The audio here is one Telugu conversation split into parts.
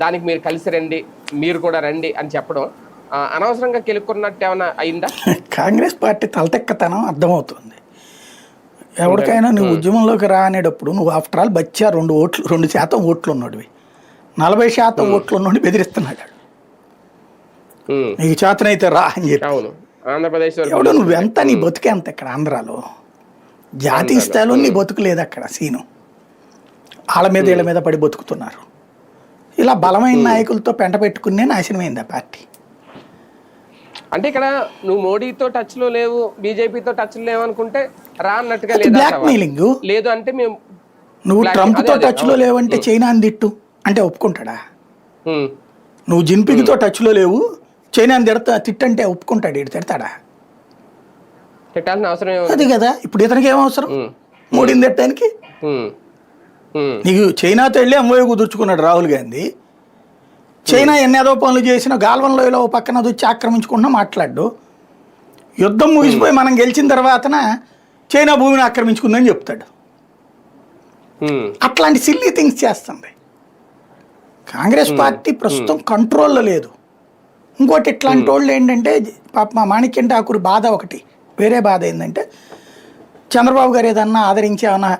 దానికి మీరు కలిసి రండి, మీరు కూడా రండి అని చెప్పడం అనవసరంగా కెలుక్కున్నట్టు ఏమైనా అయిందా? కాంగ్రెస్ పార్టీ తలతెక్కతనం అర్థమవుతుంది. ఎవరికైనా నువ్వు ఉద్యమంలోకి రా అనేటప్పుడు నువ్వు ఆఫ్టర్ ఆల్ బచ్చా 2% ఓట్లు ఉన్నోడివి, 40% ఓట్లు ఉన్నోడిని బెదిరిస్తున్నాడు. నీకు చేతనైతే రా అని చెప్పి. ఆంధ్రప్రదేశ్ ఎవడు నువ్వెంత, నీ బతుకే అంత. ఇక్కడ ఆంధ్రాలో జాతీయ స్థాయిలో నీ బతుకు లేదు. అక్కడ సీను వాళ్ళ మీద వీళ్ళ మీద పడి బతుకుతున్నారు. ఇలా బలమైన నాయకులతో పెంట పెట్టుకునే నాశనమైంది ఆ పార్టీ. అంటే ఇక్కడ నువ్వు మోడీతో టచ్ లో లేవు, బీజేపీతో టచ్ లో లేవు అనుకుంటే రా అన్నట్టుగా బ్లాక్ మెయిలింగ్. లేదు అంటే మేము నువ్వు ట్రంప్ తో టచ్ లో లేవంటే చైనాని తిట్టు అంటే ఒప్పుకుంటాడా? నువ్వు జిన్పింగ్తో టచ్ లో లేవు, చైనాని తిట్టంటే ఒప్పుకుంటాడు? ఇటు తిడతాడా? తిట్టాల్సిన అవసరం అది కదా. ఇప్పుడు ఇతనికి ఏం అవసరం మోడీని తిట్టడానికి? నీకు చైనాతో వెళ్ళి ఎంఓయూ కుదుర్చుకున్నాడు రాహుల్ గాంధీ. చైనా ఎన్నేదో పనులు చేసినా గాల్వన్లో ఇలా పక్కన వచ్చి ఆక్రమించుకున్నా మాట్లాడు. యుద్ధం ముగిసిపోయి మనం గెలిచిన తర్వాతన చైనా భూమిని ఆక్రమించుకుందని చెప్తాడు. అట్లాంటి సిల్లీ థింగ్స్ చేస్తుంది కాంగ్రెస్ పార్టీ. ప్రస్తుతం కంట్రోల్లో లేదు. ఇంకోటి ఇట్లాంటి వాళ్ళు ఏంటంటే పాప మా మాణిక్యం ఠాకూర్ బాధ ఒకటి, వేరే బాధ ఏంటంటే చంద్రబాబు గారు ఏదన్నా ఆదరించి ఏమన్నా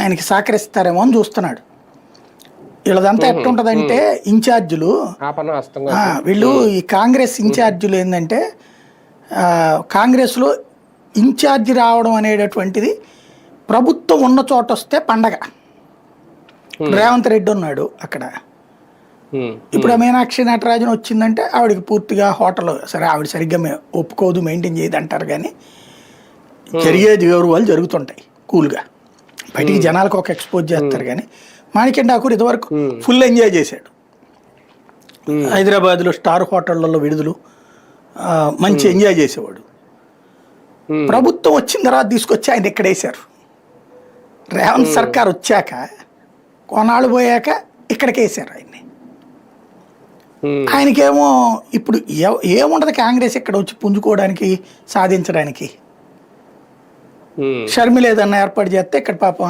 ఆయనకి సహకరిస్తారేమో అని చూస్తున్నాడు. వీళ్ళదంతా ఎట్లుంటుందంటే ఇన్ఛార్జీలు వీళ్ళు ఈ కాంగ్రెస్ ఇన్ఛార్జీలు ఏంటంటే కాంగ్రెస్లో ఇన్ఛార్జి రావడం అనేటటువంటిది ప్రభుత్వం ఉన్న చోట వస్తే పండగ. రేవంత్ రెడ్డి ఉన్నాడు అక్కడ. ఇప్పుడు మీనాక్షి నటరాజన్ వచ్చిందంటే ఆవిడకి పూర్తిగా హోటల్ సరే ఆవిడ సరిగ్గా ఒప్పుకోదు, మెయింటైన్ చేయదు అంటారు. కానీ జరిగేది గౌరవాలు జరుగుతుంటాయి కూల్గా. బయటికి జనాలకు ఒక ఎక్స్పోజ్ చేస్తారు. కానీ మాణిక్యం ఠాకూర్ ఇదివరకు ఫుల్ ఎంజాయ్ చేశాడు. హైదరాబాద్లో స్టార్ హోటళ్లలో విడుదలు మంచి ఎంజాయ్ చేసేవాడు. ప్రభుత్వం వచ్చిన తర్వాత తీసుకొచ్చి ఆయన ఇక్కడ వేశారు. రేవంత్ సర్కార్ వచ్చాక కొన్నాళ్ళు పోయాక ఇక్కడికి వేశారు ఆయన్ని. ఆయనకేమో ఇప్పుడు ఏముండదు కాంగ్రెస్ ఇక్కడ వచ్చి పుంజుకోవడానికి, సాధించడానికి. షర్మిల ఏదన్నా ఏర్పాటు చేస్తే ఇక్కడ పాపం